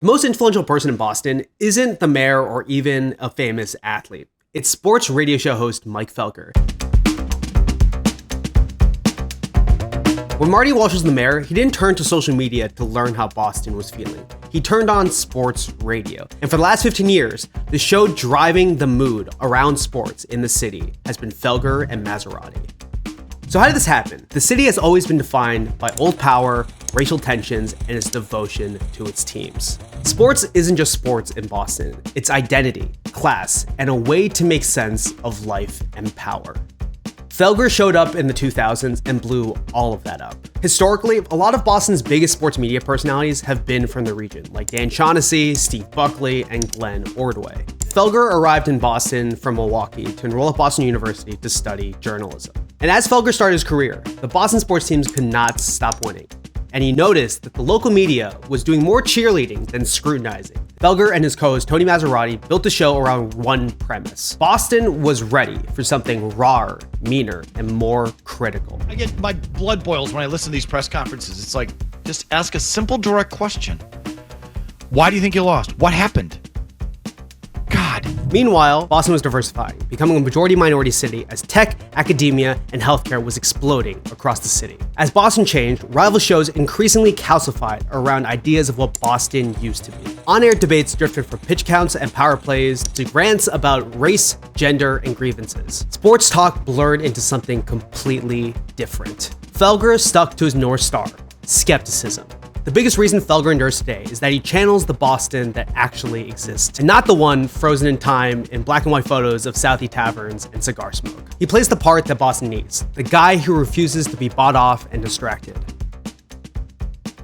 The most influential person in Boston isn't the mayor or even a famous athlete. It's sports radio show host Mike Felger. When Marty Walsh was the mayor, he didn't turn to social media to learn how Boston was feeling. He turned on sports radio. And for the last 15 years, the show driving the mood around sports in the city has been Felger and Massarotti. So how did this happen? The city has always been defined by old power, racial tensions, and its devotion to its teams. Sports isn't just sports in Boston. It's identity, class, and a way to make sense of life and power. Felger showed up in the 2000s and blew all of that up. Historically, a lot of Boston's biggest sports media personalities have been from the region, like Dan Shaughnessy, Steve Buckley, and Glenn Ordway. Felger arrived in Boston from Milwaukee to enroll at Boston University to study journalism. And as Felger started his career, the Boston sports teams could not stop winning. And he noticed that the local media was doing more cheerleading than scrutinizing. Felger and his co-host Tony Massarotti built the show around one premise. Boston was ready for something rawer, meaner, and more critical. My blood boils when I listen to these press conferences. It's like, just ask a simple, direct question. Why do you think you lost? What happened? God. Meanwhile, Boston was diversifying, becoming a majority-minority city as tech, academia, and healthcare was exploding across the city. As Boston changed, rival shows increasingly calcified around ideas of what Boston used to be. On-air debates drifted from pitch counts and power plays to rants about race, gender, and grievances. Sports talk blurred into something completely different. Felger stuck to his North Star, skepticism. The biggest reason Felger endures today is that he channels the Boston that actually exists, and not the one frozen in time in black and white photos of Southie taverns and cigar smoke. He plays the part that Boston needs, the guy who refuses to be bought off and distracted.